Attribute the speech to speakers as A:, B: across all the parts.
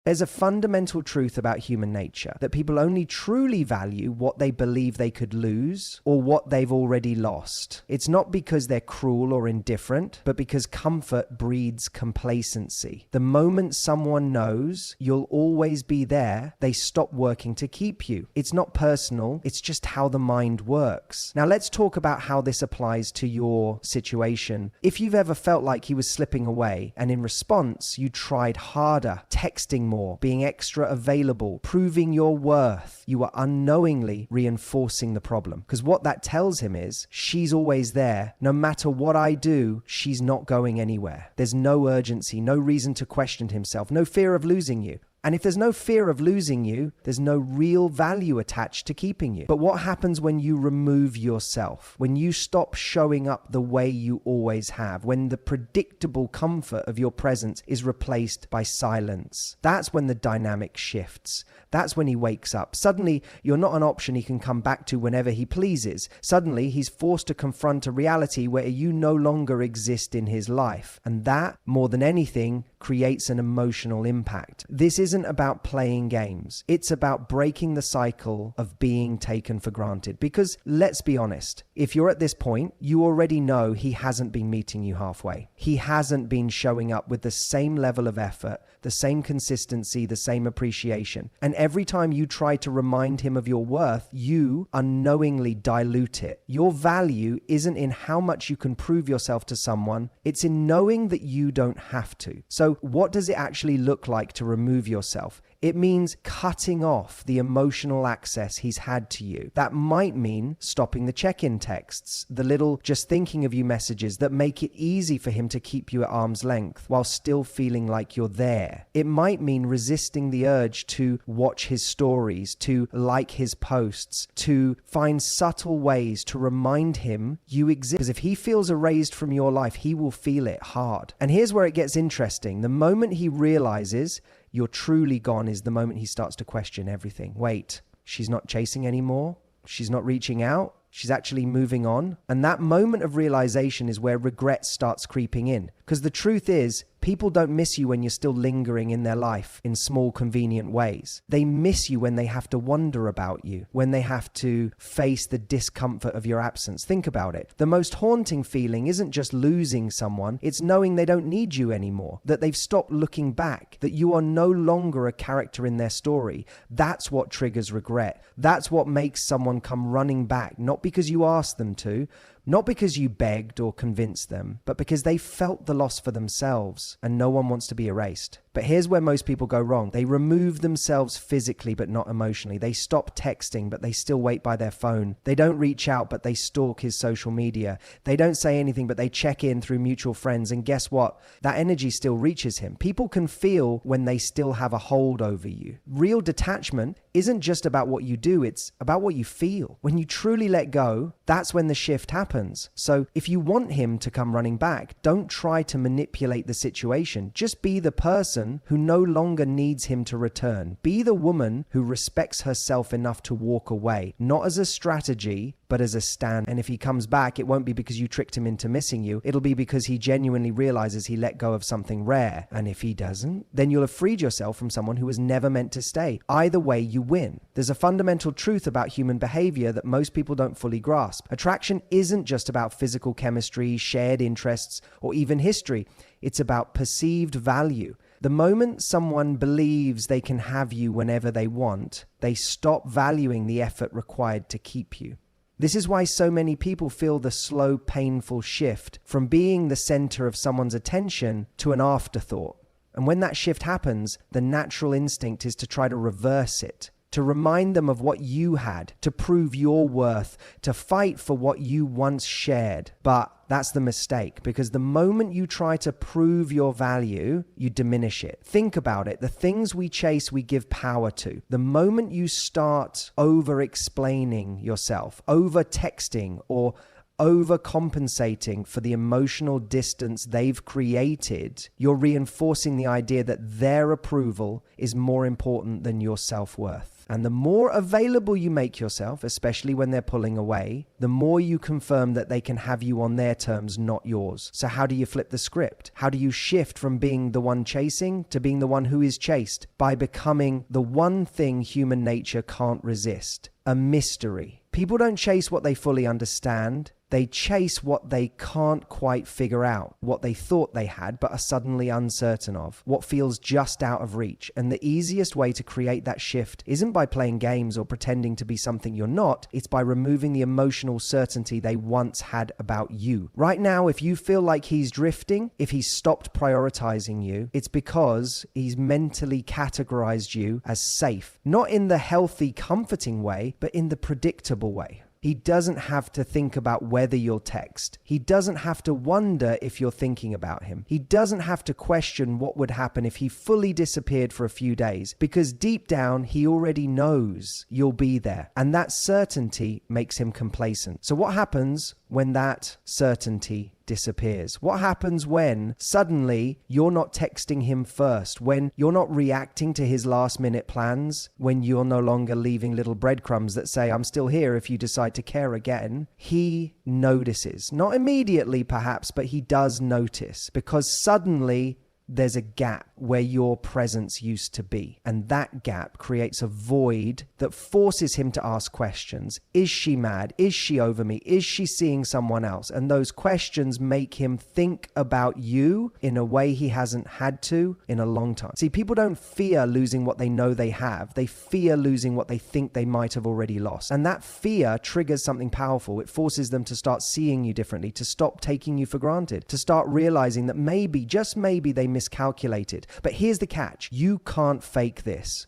A: There's a fundamental truth about human nature that people only truly value what they believe they could lose or what they've already lost. It's not because they're cruel or indifferent, but because comfort breeds complacency. The moment someone knows you'll always be there, they stop working to keep you. It's not personal, it's just how the mind works. Now let's talk about how this applies to your situation. If you've ever felt like he was slipping away and in response you tried harder, texting more, being extra available, proving your worth, you are unknowingly reinforcing the problem. Because what that tells him is, she's always there. No matter what I do, she's not going anywhere. There's no urgency, no reason to question himself, no fear of losing you. And if there's no fear of losing you, there's no real value attached to keeping you. But what happens when you remove yourself? When you stop showing up the way you always have? When the predictable comfort of your presence is replaced by silence? That's when the dynamic shifts. That's when he wakes up. Suddenly, you're not an option he can come back to whenever he pleases. Suddenly, he's forced to confront a reality where you no longer exist in his life. And that, more than anything, creates an emotional impact. This isn't about playing games. It's about breaking the cycle of being taken for granted. Because let's be honest, if you're at this point, you already know he hasn't been meeting you halfway. He hasn't been showing up with the same level of effort, the same consistency, the same appreciation. And every time you try to remind him of your worth, you unknowingly dilute it. Your value isn't in how much you can prove yourself to someone, it's in knowing that you don't have to. So what does it actually look like to remove yourself? It means cutting off the emotional access he's had to you. That might mean stopping the check-in texts, the little just thinking of you messages that make it easy for him to keep you at arm's length while still feeling like you're there. It might mean resisting the urge to watch his stories, to like his posts, to find subtle ways to remind him you exist. Because if he feels erased from your life, he will feel it hard. And here's where it gets interesting. The moment he realizes you're truly gone is the moment he starts to question everything. Wait, she's not chasing anymore? She's not reaching out? She's actually moving on? And that moment of realization is where regret starts creeping in. Because the truth is, people don't miss you when you're still lingering in their life in small, convenient ways. They miss you when they have to wonder about you, when they have to face the discomfort of your absence. Think about it. The most haunting feeling isn't just losing someone, it's knowing they don't need you anymore, that they've stopped looking back, that you are no longer a character in their story. That's what triggers regret. That's what makes someone come running back, not because you asked them to, not because you begged or convinced them, but because they felt the loss for themselves, and no one wants to be erased. But here's where most people go wrong. They remove themselves physically, but not emotionally. They stop texting, but they still wait by their phone. They don't reach out, but they stalk his social media. They don't say anything, but they check in through mutual friends. And guess what? That energy still reaches him. People can feel when they still have a hold over you. Real detachment isn't just about what you do, it's about what you feel. When you truly let go, that's when the shift happens. So if you want him to come running back, don't try to manipulate the situation. Just be the person who no longer needs him to return. Be the woman who respects herself enough to walk away, not as a strategy, but as a stand. And if he comes back, it won't be because you tricked him into missing you. It'll be because he genuinely realizes he let go of something rare. And if he doesn't, then you'll have freed yourself from someone who was never meant to stay. Either way, you win. There's a fundamental truth about human behavior that most people don't fully grasp. Attraction isn't just about physical chemistry, shared interests, or even history. It's about perceived value. The moment someone believes they can have you whenever they want, they stop valuing the effort required to keep you. This is why so many people feel the slow, painful shift from being the center of someone's attention to an afterthought. And when that shift happens, the natural instinct is to try to reverse it, to remind them of what you had, to prove your worth, to fight for what you once shared. But that's the mistake, because the moment you try to prove your value, you diminish it. Think about it. The things we chase, we give power to. The moment you start over-explaining yourself, over-texting, or overcompensating for the emotional distance they've created, you're reinforcing the idea that their approval is more important than your self-worth. And the more available you make yourself, especially when they're pulling away, the more you confirm that they can have you on their terms, not yours. So how do you flip the script? How do you shift from being the one chasing to being the one who is chased? By becoming the one thing human nature can't resist: a mystery. People don't chase what they fully understand. They chase what they can't quite figure out, what they thought they had but are suddenly uncertain of, what feels just out of reach. And the easiest way to create that shift isn't by playing games or pretending to be something you're not. It's by removing the emotional certainty they once had about you. Right now, if you feel like he's drifting, if he's stopped prioritizing you, it's because he's mentally categorized you as safe. Not in the healthy, comforting way, but in the predictable way. He doesn't have to think about whether you'll text. He doesn't have to wonder if you're thinking about him. He doesn't have to question what would happen if he fully disappeared for a few days, because deep down, he already knows you'll be there. And that certainty makes him complacent. So what happens when that certainty disappears? What happens when suddenly you're not texting him first, when you're not reacting to his last minute plans, when you're no longer leaving little breadcrumbs that say, I'm still here if you decide to care again? He notices. Not immediately perhaps, but he does notice, because suddenly there's a gap where your presence used to be. And that gap creates a void that forces him to ask questions. Is she mad? Is she over me? Is she seeing someone else? And those questions make him think about you in a way he hasn't had to in a long time. See, people don't fear losing what they know they have. They fear losing what they think they might have already lost. And that fear triggers something powerful. It forces them to start seeing you differently, to stop taking you for granted, to start realizing that maybe, just maybe, they miscalculated. But here's the catch. You can't fake this.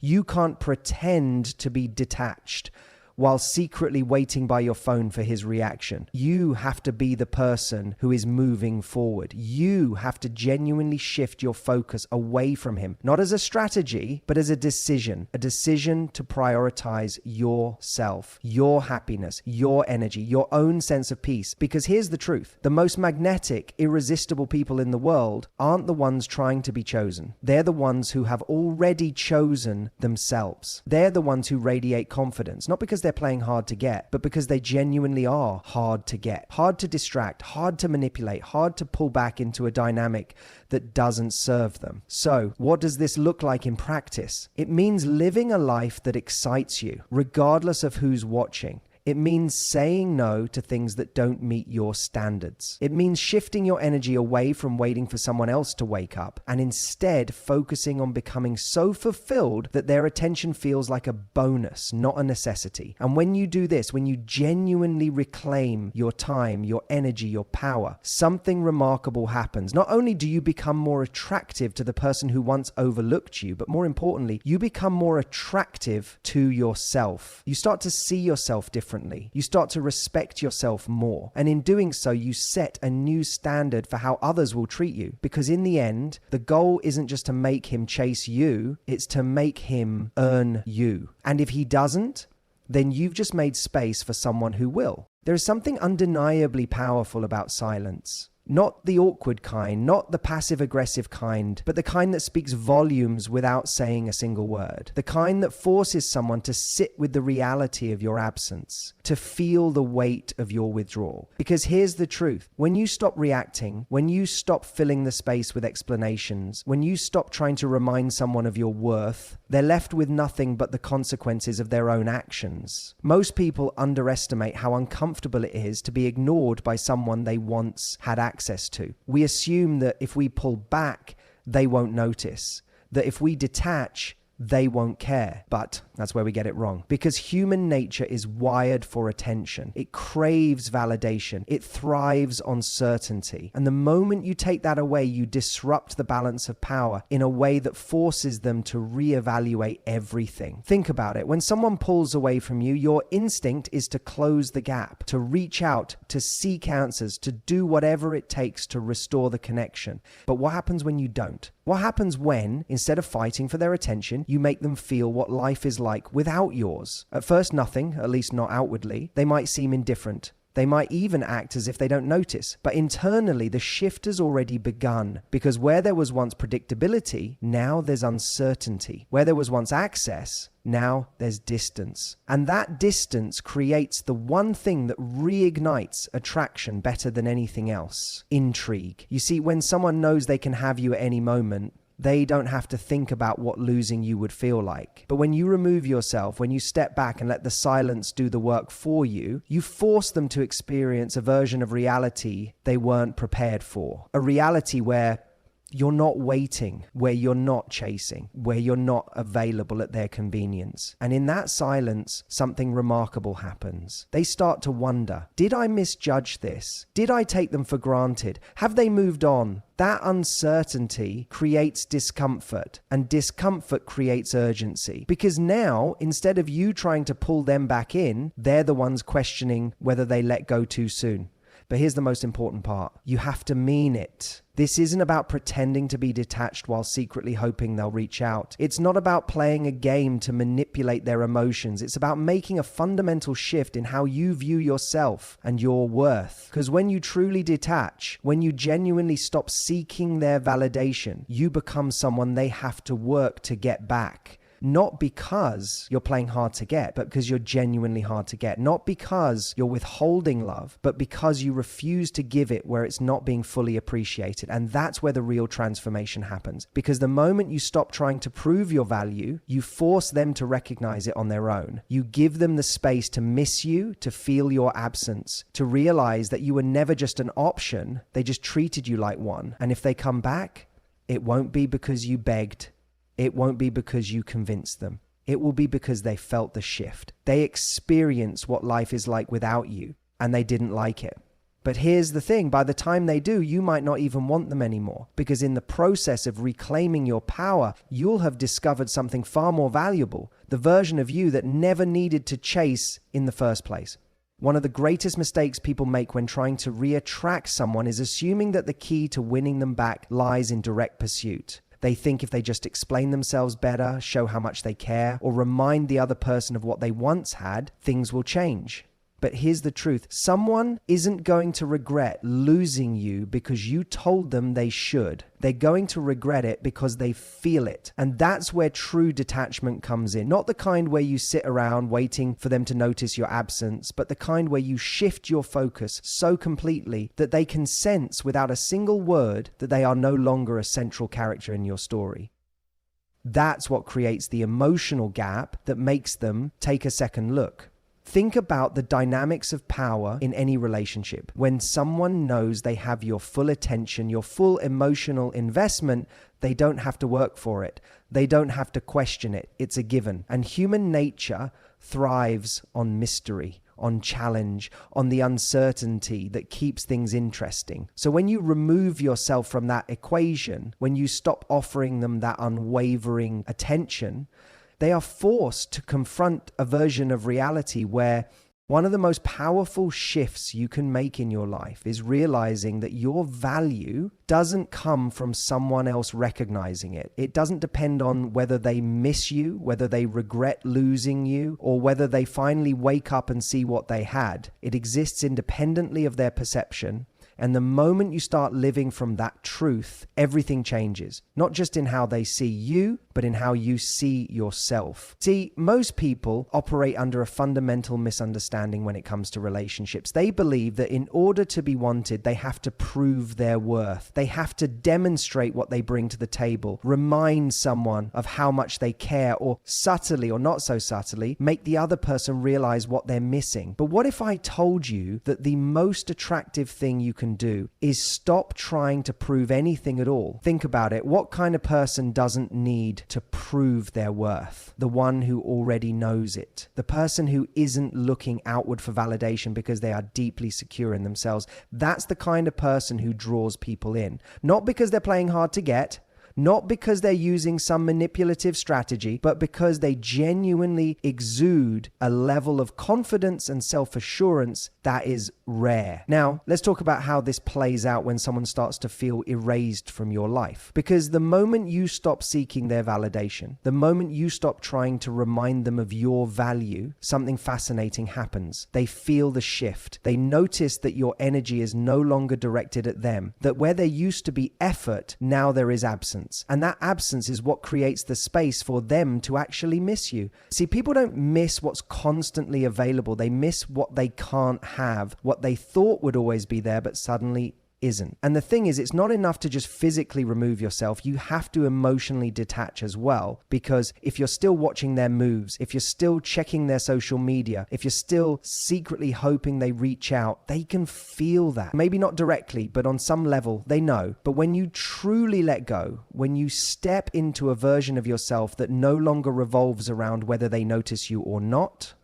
A: You can't pretend to be detached while secretly waiting by your phone for his reaction. You have to be the person who is moving forward. You have to genuinely shift your focus away from him, not as a strategy, but as a decision to prioritize yourself, your happiness, your energy, your own sense of peace. Because here's the truth. The most magnetic, irresistible people in the world aren't the ones trying to be chosen. They're the ones who have already chosen themselves. They're the ones who radiate confidence, not because they're playing hard to get, but because they genuinely are hard to get, hard to distract, hard to manipulate, hard to pull back into a dynamic that doesn't serve them. So, what does this look like in practice? It means living a life that excites you, regardless of who's watching. It means saying no to things that don't meet your standards. It means shifting your energy away from waiting for someone else to wake up and instead focusing on becoming so fulfilled that their attention feels like a bonus, not a necessity. And when you do this, when you genuinely reclaim your time, your energy, your power, something remarkable happens. Not only do you become more attractive to the person who once overlooked you, but more importantly, you become more attractive to yourself. You start to see yourself differently. You start to respect yourself more. And in doing so, you set a new standard for how others will treat you. Because in the end, the goal isn't just to make him chase you, it's to make him earn you. And if he doesn't, then you've just made space for someone who will. There is something undeniably powerful about silence. Not the awkward kind, not the passive-aggressive kind, but the kind that speaks volumes without saying a single word. The kind that forces someone to sit with the reality of your absence, to feel the weight of your withdrawal. Because here's the truth. When you stop reacting, when you stop filling the space with explanations, when you stop trying to remind someone of your worth, they're left with nothing but the consequences of their own actions. Most people underestimate how uncomfortable it is to be ignored by someone they once had access to. We assume that if we pull back, they won't notice. That if we detach, they won't care. But that's where we get it wrong. Because human nature is wired for attention. It craves validation. It thrives on certainty. And the moment you take that away, you disrupt the balance of power in a way that forces them to reevaluate everything. Think about it. When someone pulls away from you, your instinct is to close the gap, to reach out, to seek answers, to do whatever it takes to restore the connection. But what happens when you don't? What happens when, instead of fighting for their attention, you make them feel what life is like without yours? At first, nothing, at least not outwardly. They might seem indifferent. They might even act as if they don't notice. But internally, the shift has already begun, because where there was once predictability, now there's uncertainty. Where there was once access, now there's distance. And that distance creates the one thing that reignites attraction better than anything else: intrigue. You see, when someone knows they can have you at any moment, they don't have to think about what losing you would feel like. But when you remove yourself, when you step back and let the silence do the work for you, you force them to experience a version of reality they weren't prepared for. A reality where you're not waiting, where you're not chasing, where you're not available at their convenience. And in that silence, something remarkable happens. They start to wonder, did I misjudge this? Did I take them for granted? Have they moved on? That uncertainty creates discomfort, and discomfort creates urgency. Because now, instead of you trying to pull them back in, they're the ones questioning whether they let go too soon. But here's the most important part. You have to mean it. This isn't about pretending to be detached while secretly hoping they'll reach out. It's not about playing a game to manipulate their emotions. It's about making a fundamental shift in how you view yourself and your worth. Because when you truly detach, when you genuinely stop seeking their validation, you become someone they have to work to get back. Not because you're playing hard to get, but because you're genuinely hard to get. Not because you're withholding love, but because you refuse to give it where it's not being fully appreciated. And that's where the real transformation happens. Because the moment you stop trying to prove your value, you force them to recognize it on their own. You give them the space to miss you, to feel your absence, to realize that you were never just an option. They just treated you like one. And if they come back, it won't be because you begged. It won't be because you convinced them. It will be because they felt the shift. They experienced what life is like without you, and they didn't like it. But here's the thing, by the time they do, you might not even want them anymore, because in the process of reclaiming your power, you'll have discovered something far more valuable, the version of you that never needed to chase in the first place. One of the greatest mistakes people make when trying to re-attract someone is assuming that the key to winning them back lies in direct pursuit. They think if they just explain themselves better, show how much they care, or remind the other person of what they once had, things will change. But here's the truth. Someone isn't going to regret losing you because you told them they should. They're going to regret it because they feel it. And that's where true detachment comes in. Not the kind where you sit around waiting for them to notice your absence, but the kind where you shift your focus so completely that they can sense without a single word that they are no longer a central character in your story. That's what creates the emotional gap that makes them take a second look. Think about the dynamics of power in any relationship. When someone knows they have your full attention, your full emotional investment, they don't have to work for it. They don't have to question it. It's a given. And human nature thrives on mystery, on challenge, on the uncertainty that keeps things interesting. So when you remove yourself from that equation, when you stop offering them that unwavering attention, they are forced to confront a version of reality where one of the most powerful shifts you can make in your life is realizing that your value doesn't come from someone else recognizing it. It doesn't depend on whether they miss you, whether they regret losing you, or whether they finally wake up and see what they had. It exists independently of their perception. And the moment you start living from that truth, everything changes. Not just in how they see you, but in how you see yourself. See, most people operate under a fundamental misunderstanding when it comes to relationships. They believe that in order to be wanted, they have to prove their worth. They have to demonstrate what they bring to the table, remind someone of how much they care, or subtly or not so subtly, make the other person realize what they're missing. But what if I told you that the most attractive thing you can do is stop trying to prove anything at all? Think about it. What kind of person doesn't need to prove their worth? The one who already knows it. The person who isn't looking outward for validation because they are deeply secure in themselves. That's the kind of person who draws people in. Not because they're playing hard to get, Not because they're using some manipulative strategy, but because they genuinely exude a level of confidence and self-assurance that is rare. Now, let's talk about how this plays out when someone starts to feel erased from your life. Because the moment you stop seeking their validation, the moment you stop trying to remind them of your value, something fascinating happens. They feel the shift. They notice that your energy is no longer directed at them, that where there used to be effort, now there is absence. And that absence is what creates the space for them to actually miss you. See, people don't miss what's constantly available. They miss what they can't have, what they thought would always be there, but suddenly isn't. And the thing is, it's not enough to just physically remove yourself. You have to emotionally detach as well, because if you're still watching their moves, if you're still checking their social media, if you're still secretly hoping they reach out, they can feel that. Maybe not directly, but on some level they know. But when you truly let go, when you step into a version of yourself that no longer revolves around whether they notice you or not,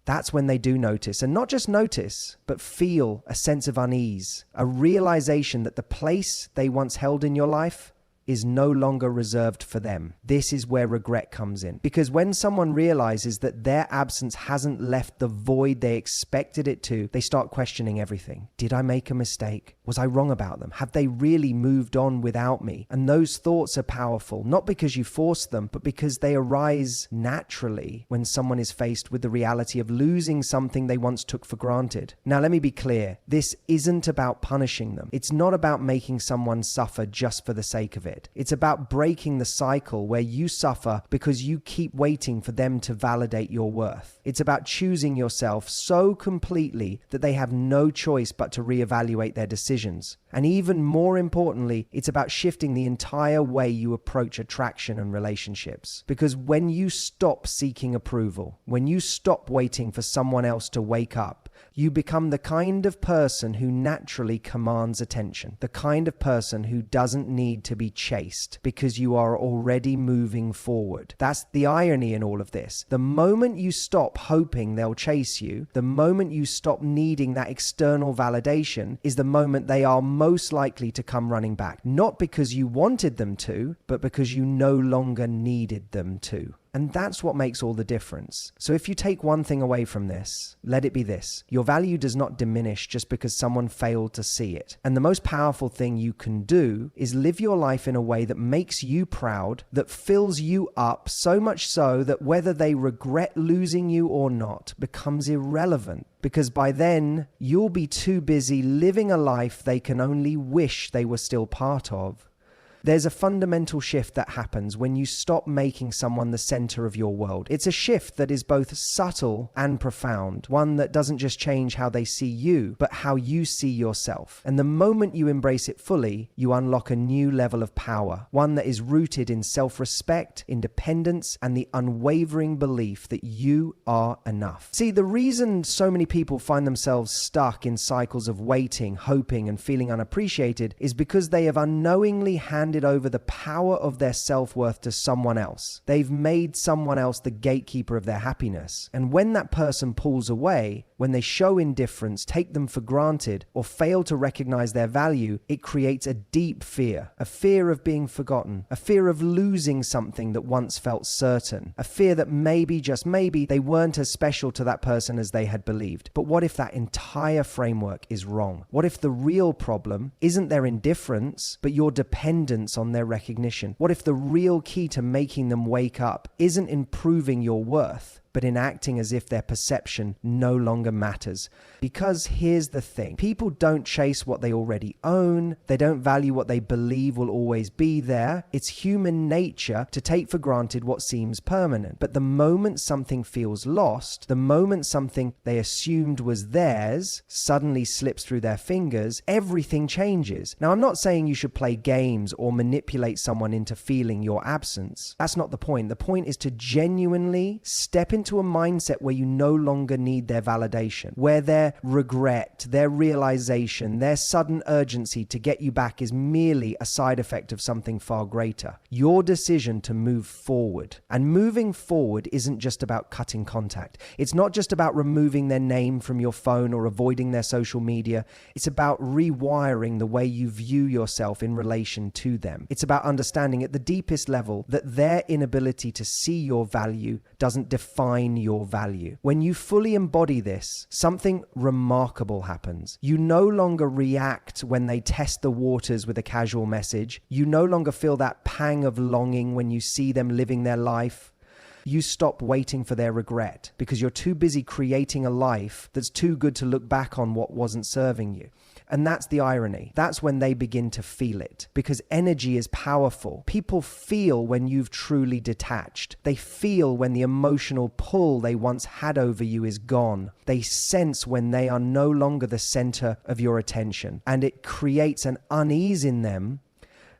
A: that's when they do notice. And not just notice, but feel a sense of unease, a realization that the place they once held in your life is no longer reserved for them. This is where regret comes in. Because when someone realizes that their absence hasn't left the void they expected it to, they start questioning everything. Did I make a mistake? Was I wrong about them? Have they really moved on without me? And those thoughts are powerful, not because you force them, but because they arise naturally when someone is faced with the reality of losing something they once took for granted. Now, let me be clear. This isn't about punishing them. It's not about making someone suffer just for the sake of it. It's about breaking the cycle where you suffer because you keep waiting for them to validate your worth. It's about choosing yourself so completely that they have no choice but to reevaluate their decisions. And even more importantly, it's about shifting the entire way you approach attraction and relationships. Because when you stop seeking approval, when you stop waiting for someone else to wake up, you become the kind of person who naturally commands attention, the kind of person who doesn't need to be chased because you are already moving forward. That's the irony in all of this. The moment you stop hoping they'll chase you, the moment you stop needing that external validation, is the moment they are most likely to come running back. Not because you wanted them to, but because you no longer needed them to. And that's what makes all the difference. So if you take one thing away from this, let it be this. Your value does not diminish just because someone failed to see it. And the most powerful thing you can do is live your life in a way that makes you proud, that fills you up so much so that whether they regret losing you or not becomes irrelevant. Because by then, you'll be too busy living a life they can only wish they were still part of. There's a fundamental shift that happens when you stop making someone the center of your world. It's a shift that is both subtle and profound, one that doesn't just change how they see you, but how you see yourself. And the moment you embrace it fully, you unlock a new level of power, one that is rooted in self-respect, independence, and the unwavering belief that you are enough. See, the reason so many people find themselves stuck in cycles of waiting, hoping, and feeling unappreciated is because they have unknowingly handed over the power of their self-worth to someone else. They've made someone else the gatekeeper of their happiness. And when that person pulls away, when they show indifference, take them for granted, or fail to recognize their value, it creates a deep fear, a fear of being forgotten, a fear of losing something that once felt certain, a fear that maybe, just maybe, they weren't as special to that person as they had believed. But what if that entire framework is wrong? What if the real problem isn't their indifference, but your dependence on their recognition? What if the real key to making them wake up isn't improving your worth, but in acting as if their perception no longer matters? Because here's the thing. People don't chase what they already own. They don't value what they believe will always be there. It's human nature to take for granted what seems permanent. But the moment something feels lost, the moment something they assumed was theirs suddenly slips through their fingers, everything changes. Now, I'm not saying you should play games or manipulate someone into feeling your absence. That's not the point. The point is to genuinely step into into a mindset where you no longer need their validation, where their regret, their realization, their sudden urgency to get you back is merely a side effect of something far greater. Your decision to move forward. And moving forward isn't just about cutting contact. It's not just about removing their name from your phone or avoiding their social media. It's about rewiring the way you view yourself in relation to them. It's about understanding at the deepest level that their inability to see your value doesn't define your value. When you fully embody this, something remarkable happens. You no longer react when they test the waters with a casual message. You no longer feel that pang of longing when you see them living their life. You stop waiting for their regret because you're too busy creating a life that's too good to look back on what wasn't serving you. And that's the irony. That's when they begin to feel it, because energy is powerful. People feel when you've truly detached. They feel when the emotional pull they once had over you is gone. They sense when they are no longer the center of your attention, and it creates an unease in them,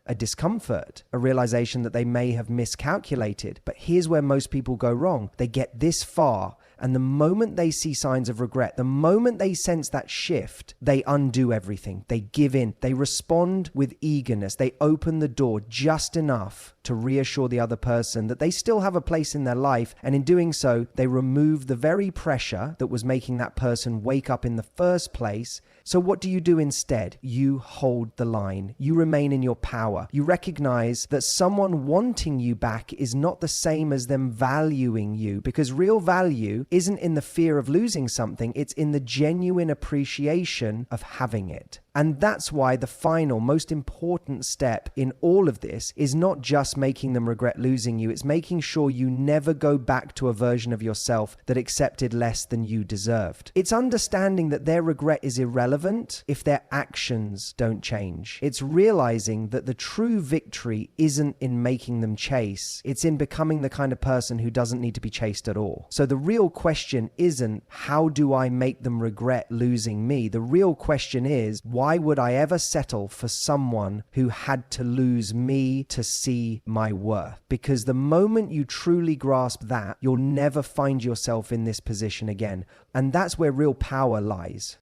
A: a discomfort, a realization that they may have miscalculated. But here's where most people go wrong. They get this far, and the moment they see signs of regret, the moment they sense that shift, they undo everything. They give in. They respond with eagerness. They open the door just enough to reassure the other person that they still have a place in their life. And in doing so, they remove the very pressure that was making that person wake up in the first place. So what do you do instead? You hold the line. You remain in your power. You recognize that someone wanting you back is not the same as them valuing you, because real value isn't in the fear of losing something. It's in the genuine appreciation of having it. And that's why the final, most important step in all of this is not just making them regret losing you. It's making sure you never go back to a version of yourself that accepted less than you deserved. It's understanding that their regret is irrelevant if their actions don't change. It's realizing that the true victory isn't in making them chase. It's in becoming the kind of person who doesn't need to be chased at all. So the real question isn't, how do I make them regret losing me? The real question is, why would I ever settle for someone who had to lose me to see my worth? Because the moment you truly grasp that, you'll never find yourself in this position again. And that's where real power lies.